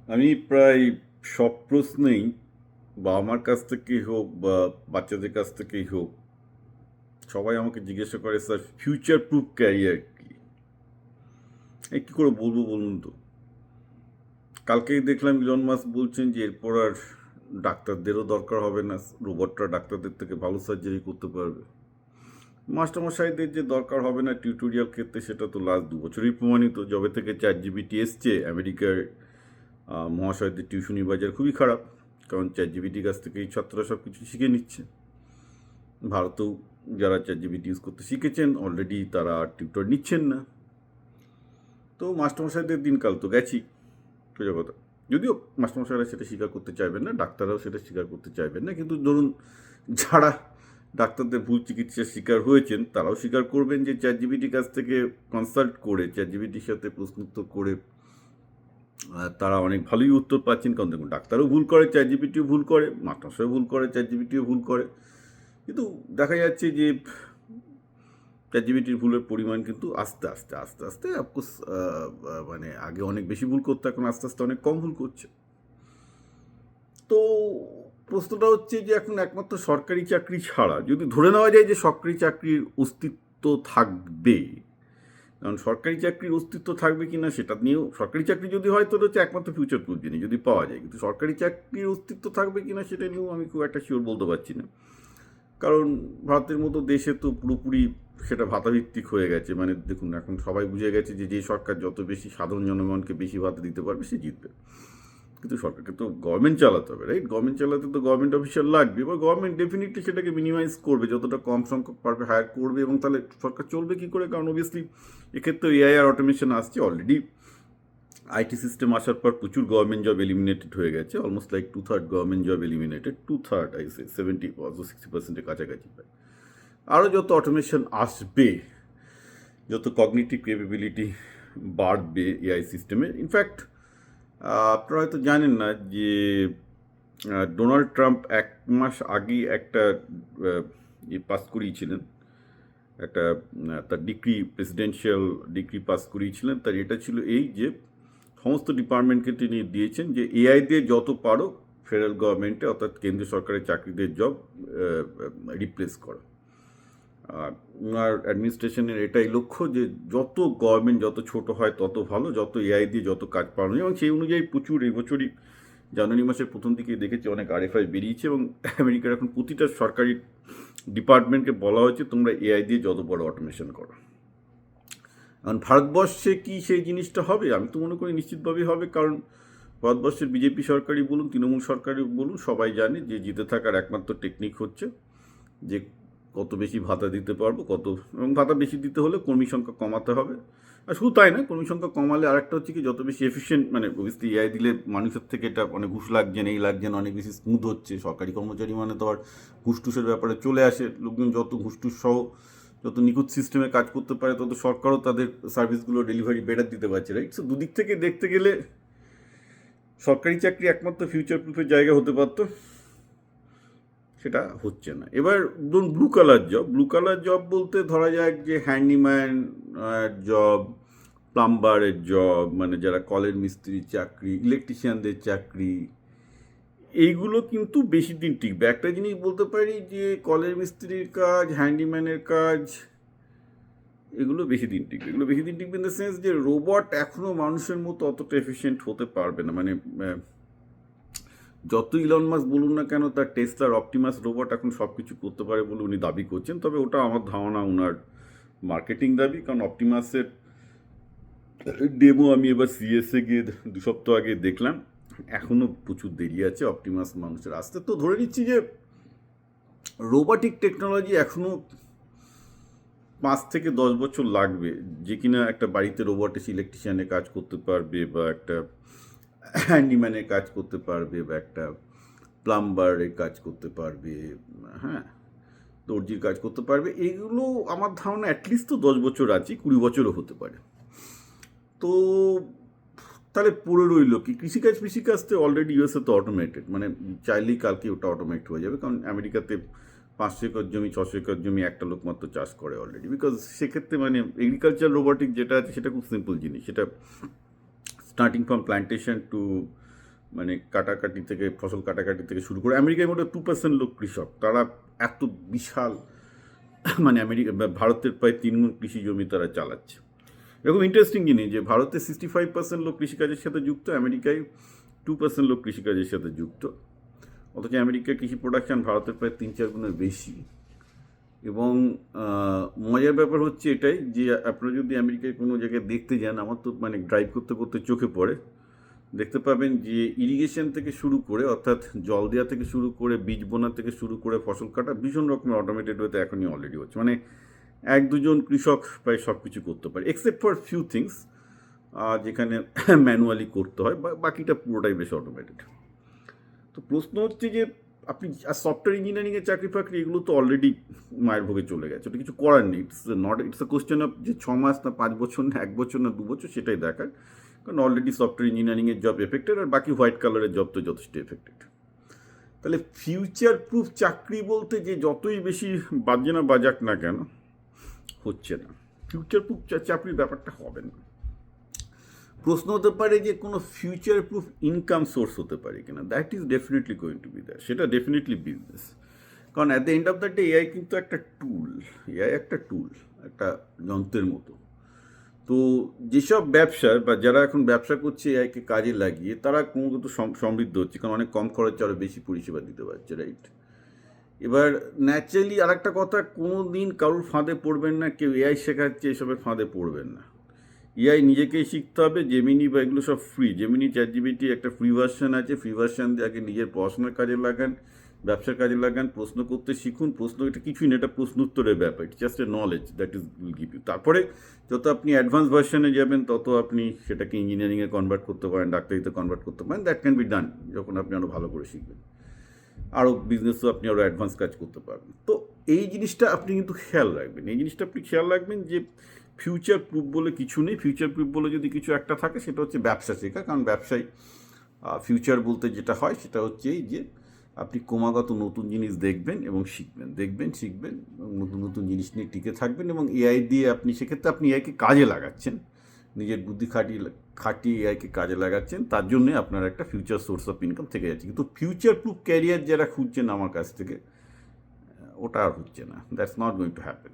আমি প্রায় সব প্রশ্নেই বাবা মার কাছ থেকেই হোক বা বাচ্চাদের কাছ থেকেই হোক, সবাই আমাকে জিজ্ঞাসা করে, স্যার ফিউচার প্রুফ ক্যারিয়ার কি? কী করে বলবো বলুন তো? কালকেই দেখলাম ইলন মাস্ক বলছেন যে এরপর আর ডাক্তারদেরও দরকার হবে না, রোবটরা ডাক্তারদের থেকে ভালো সার্জারি করতে পারবে। মাস্টারমশাইদের যে দরকার হবে না টিউটোরিয়াল ক্ষেত্রে, সেটা তো লাস্ট 2 বছরই প্রমাণিত। যবে থেকে ChatGPT এসছে, আমেরিকার মহাশয়দের টিউশনি বাজার খুবই খারাপ, কারণ ChatGPTর কাছ থেকেই ছাত্ররা সব কিছু শিখে নিচ্ছে। ভারতেও যারা ChatGPT ইউজ করতে শিখেছেন অলরেডি, তারা আর টিউটর নিচ্ছেন না। তো মাস্টারমশাইদের দিনকাল তো গেছি, সোজা কথা। যদিও মাস্টারমশাইরা সেটা স্বীকার করতে চাইবেন না, ডাক্তাররাও সেটা স্বীকার করতে চাইবেন না, কিন্তু ধরুন যারা ডাক্তারদের ভুল চিকিৎসার শিকার হয়েছেন তারাও স্বীকার করবেন যে ChatGPTর কাছ থেকে কনসাল্ট করে, ChatGPTর সাথে প্রশ্নোত্তর করে তারা অনেক ভালোই উত্তর পাচ্ছেন। কারণ দেখুন, ডাক্তারও ভুল করে, ChatGPTও ভুল করে, মাস্টারমশাইও ভুল করে, ChatGPTও ভুল করে। কিন্তু দেখা যাচ্ছে যে ChatGPTর ভুলের পরিমাণ কিন্তু আস্তে আস্তে আস্তে আস্তে অফকোর্স, মানে আগে অনেক বেশি ভুল করতো, এখন আস্তে আস্তে অনেক কম ভুল করছে। তো প্রশ্নটা হচ্ছে যে এখন একমাত্র সরকারি চাকরি ছাড়া যদি ধরে নেওয়া যায় যে সরকারি চাকরির অস্তিত্ব থাকবে, কারণ সরকারি চাকরির অস্তিত্ব থাকবে কি না সেটা নিয়েও, সরকারি চাকরি যদি হয় তো হচ্ছে একমাত্র ফিউচার প্রুফ জিনিস যদি পাওয়া যায়, কিন্তু সরকারি চাকরির অস্তিত্ব থাকবে কি না সেটা নিয়েও আমি খুব একটা শিওর বলতে পারছি না। কারণ ভারতের মতো দেশে তো পুরোপুরি সেটা ভাতাভিত্তিক হয়ে গেছে। মানে দেখুন, এখন সবাই বুঝে গেছে যে যে সরকার যত বেশি সাধারণ জনগণকে বেশি ভাতা দিতে পারবে সে জিতবে। কিন্তু সরকারকে তো গভর্নমেন্ট চালাতে হবে, রাইট? গভর্নমেন্ট চালাতে তো গভর্নমেন্ট অফিসিয়াল লাগবে, এবার গভর্নমেন্ট ডেফিনেটলি সেটাকে মিনিমাইজ করবে, যতটা কম সংখ্যক পারবে হায়ার করবে। এবং তাহলে সরকার চলবে কী করে? কারণ অবভিয়াসলি এক্ষেত্রে এআই আর অটোমেশন আসছে অলরেডি। আইটি সিস্টেম আসার পর প্রচুর গভর্নমেন্ট জব এলিমিনেটেড হয়ে গেছে, almost like 2/3 government job eliminated, 2/3 I say 70 60%-এর কাছাকাছি পায়। আরও যত অটোমেশন আসবে, যত কগনিটিভ ক্যাপাবিলিটি বাড়বে এআই সিস্টেমে, ইনফ্যাক্ট আপনারা হয়তো জানেন না যে ডোনাল্ড ট্রাম্প 1 মাস আগেই একটা পাস করিয়েছিলেন, একটা তার ডিক্রি, প্রেসিডেন্সিয়াল ডিক্রি পাস করিয়েছিলেন। তার এটা ছিল এই যে সমস্ত ডিপার্টমেন্টকে তিনি দিয়েছেন যে এআই দিয়ে যত পারো ফেডারেল গভর্নমেন্টে, অর্থাৎ কেন্দ্রীয় সরকারের চাকরিদের জব রিপ্লেস করো। আর ওনার অ্যাডমিনিস্ট্রেশনের এটাই লক্ষ্য যে যত গভর্নমেন্ট যত ছোট হয় তত ভালো, যত এআই দিয়ে যত কাজ পাওয়া যায়। এবং সেই অনুযায়ী প্রচুর এই বছরই জানুয়ারি মাসের প্রথম দিকে দেখেছি অনেক আরএফআই বেরিয়েছে, এবং আমেরিকার এখন প্রতিটা সরকারি ডিপার্টমেন্টকে বলা হয়েছে তোমরা এআই দিয়ে যত বড় অটোমেশন করো। কারণ ভারতবর্ষে কি সেই জিনিসটা হবে? আমি তো মনে করি নিশ্চিতভাবেই হবে, কারণ ভারতবর্ষের বিজেপি সরকারই বলুন, তৃণমূল সরকারই বলুন, সবাই জানে যে জিতে থাকার একমাত্র টেকনিক হচ্ছে যে কত বেশি ভাতা দিতে পারবো, কত, এবং ভাতা বেশি দিতে হলে কর্মী সংখ্যা কমাতে হবে। আর শুধু তাই না, কর্মী সংখ্যা কমালে আরেকটা হচ্ছে কি, যত বেশি এফিসিয়েন্ট, মানে অবভিয়াসলি এআই দিলে মানুষের থেকে এটা অনেক ঘুষ লাগছেন, এই লাগছেন, অনেক বেশি স্মুথ হচ্ছে। সরকারি কর্মচারী মানে তো আর ঘুষ টুসের ব্যাপারে চলে আসে, লোকজন যত ঘুষ টুস সহ যত নিখুঁত সিস্টেমে কাজ করতে পারে, তত সরকারও তাদের সার্ভিসগুলো ডেলিভারি বেটার দিতে পারছে, রাইট? সো দুদিক থেকে দেখতে গেলে সরকারি চাকরি একমাত্র ফিউচার প্রুফের জায়গা হতে পারতো, সেটা হচ্ছে না। এবার ধরুন ব্লু কালার জব বলতে ধরা যাক যে হ্যান্ডিম্যান জব, প্লাম্বারের জব, মানে যারা কলের মিস্ত্রির চাকরি, ইলেকট্রিশিয়ানদের চাকরি, এইগুলো কিন্তু বেশি দিন টিকবে। একটা জিনিস বলতে পারি যে কলের মিস্ত্রির কাজ, হ্যান্ডিম্যানের কাজ, এগুলো বেশি দিন টিকবে। এগুলো বেশি দিন টিকবে ইন দ্য সেন্স যে রোবট এখনও মানুষের মতো অতটা এফিসিয়েন্ট হতে পারবে না। মানে যত ইলন মাস্ক বলুন না কেন, তার টেসলার অপটিমাস রোবট এখন সব কিছু করতে পারে বলে উনি দাবি করছেন, তবে ওটা আমার ধারণা ওনার মার্কেটিং দাবি। কারণ অপটিমাসের ডেমো আমি এবার সিএসএ গিয়ে 2 সপ্তাহ আগে দেখলাম, এখনও প্রচুর দেরি আছে অপটিমাস মানুষের আসতে। তো ধরে নিচ্ছি যে রোবোটিক টেকনোলজি এখনও 5 থেকে 10 বছর লাগবে, যে কিনা একটা বাড়িতে রোবট এসে ইলেকট্রিশিয়ানের কাজ করতে পারবে, বা একটা হ্যান্ডিম্যানের কাজ করতে পারবে, বা একটা প্লাম্বারের কাজ করতে পারবে, হ্যাঁ, দর্জির কাজ করতে পারবে। এইগুলো আমার ধারণা অ্যাটলিস্ট তো 10 বছর আছে, 20 বছরও হতে পারে। তো তাহলে পড়ে রইল কি? কৃষিকাজ তো অলরেডি ইউএসএ তো অটোমেটেড, মানে চাইলেই কালকে ওটা অটোমেট হয়ে যাবে। কারণ আমেরিকাতে 500 একর জমি, 600 একর জমি একটা লোক মাত্র চাষ করে অলরেডি। বিকজ সেক্ষেত্রে মানে এগ্রিকালচার রোবোটিক যেটা আছে সেটা খুব সিম্পল জিনিস। সেটা স্টার্টিং ফ্রম প্ল্যান্টেশন টু মানে কাটাকাটি থেকে ফসল কাটাকাটি থেকে শুরু করে আমেরিকায় মোটে 2% লোক কৃষক, তারা এত বিশাল মানে ভারতের প্রায় 3 গুণ কৃষি জমি তারা চালাচ্ছে। এরকম ইন্টারেস্টিং জিনিস যে ভারতে 65% লোক কৃষিকাজের সাথে যুক্ত, আমেরিকায় 2% লোক কৃষিকাজের সাথে যুক্ত, অথচ আমেরিকার কৃষি প্রোডাকশান ভারতের প্রায় 3-4 গুণের বেশি। এবং মজার ব্যাপার হচ্ছে এটাই যে আপনারা যদি আমেরিকায় কোনো জায়গায় দেখতে যান, আমার তো মানে ড্রাইভ করতে করতে চোখে পড়ে, দেখতে পাবেন যে ইরিগেশন থেকে শুরু করে, অর্থাৎ জল দেওয়া থেকে শুরু করে, বীজ বোনা থেকে শুরু করে ফসল কাটা ভীষণ রকমের অটোমেটেড হতে এখনই অলরেডি হচ্ছে। মানে 1-2 জন কৃষক প্রায় সব কিছু করতে পারে, এক্সেপ্ট ফর ফিউ থিংস যেখানে ম্যানুয়ালি করতে হয়, বাকিটা পুরোটাই বেশ অটোমেটেড। তো প্রশ্ন হচ্ছে যে আপনি সফটওয়্যার ইঞ্জিনিয়ারিংয়ের চাকরি ফাকরি এগুলো তো অলরেডি মায়ের ভোগে চলে গেছে, ওটা কিছু করার নেই। ইটস এ কোয়েশ্চেন অফ যে 6 মাস না 5 বছর না 1 বছর না 2 বছর সেটাই দেখার, কারণ অলরেডি সফটওয়্যার ইঞ্জিনিয়ারিংয়ের জব এফেক্টেড, আর বাকি হোয়াইট কালারের জব তো যথেষ্ট এফেক্টেড। তাহলে ফিউচার প্রুফ চাকরি বলতে যে যতই বেশি বাজে না বাজাক না কেন হচ্ছে না, ফিউচার প্রুফ চাকরির ব্যাপারটা হবে না। প্রশ্ন হতে পারে যে কোনো ফিউচার প্রুফ ইনকাম সোর্স হতে পারে কিনা, that is definitely going to be that, সেটা ডেফিনেটলি বিজনেস। কারণ at the end of the day AI কিন্তু একটা টুল, একটা যন্ত্রের মতো। তো যেসব ব্যবসার বা যারা এখন ব্যবসা করছে এআইকে কাজে লাগিয়ে, তারা ক্রমাগত সমৃদ্ধ হচ্ছে, কারণ অনেক কম খরচে আরও বেশি পরিষেবা দিতে পারছে, রাইট? এবার ন্যাচারালি আর একটা কথা, কোনো দিন কারোর ফাঁদে পড়বেন না, কেউ এআই শেখাচ্ছে এসবের ফাঁদে পড়বেন না। এআই নিজেকেই শিখতে হবে। জেমিনি বা এগুলো সব ফ্রি, জেমিনি চ্যাটজিপিটি একটা ফ্রি ভার্সন আছে, ফ্রি ভার্সন দিয়ে আগে নিজের পড়াশোনার কাজে লাগান, ব্যবসার কাজে লাগান, প্রশ্ন করতে শিখুন। প্রশ্ন এটা কিছুই না, এটা প্রশ্ন উত্তরের ব্যাপার, it's just a knowledge that is will give you. তারপরে যত আপনি অ্যাডভান্স ভার্সনে যাবেন তত আপনি সেটাকে ইঞ্জিনিয়ারিংয়ে কনভার্ট করতে পারেন, ডাক্তারিতে কনভার্ট করতে পারেন, দ্যাট ক্যান বি ডান যখন আপনি আরও ভালো করে শিখবেন। আরও বিজনেসও আপনি আরও অ্যাডভান্স কাজ করতে পারবেন। তো এই জিনিসটা আপনি কিন্তু খেয়াল রাখবেন, যে ফিউচার প্রুফ বলে কিছু নেই। ফিউচার প্রুফ বলে যদি কিছু একটা থাকে সেটা হচ্ছে ব্যবসা শেখা, কারণ ব্যবসায় ফিউচার বলতে যেটা হয় সেটা হচ্ছে এই যে আপনি ক্রমাগত নতুন জিনিস দেখবেন এবং শিখবেন এবং নতুন নতুন জিনিস নিয়ে টিকে থাকবেন, এবং এআই দিয়ে আপনি সেক্ষেত্রে আপনি এআইকে কাজে লাগাচ্ছেন, নিজের বুদ্ধি খাটিয়ে এআইকে কাজে লাগাচ্ছেন, তার জন্যে আপনার একটা ফিউচার সোর্স অফ ইনকাম থেকে যাচ্ছে। কিন্তু ফিউচার প্রুফ ক্যারিয়ার যারা খুঁজছেন আমার কাছ থেকে, ওটা আর হচ্ছে না, that's not going to happen.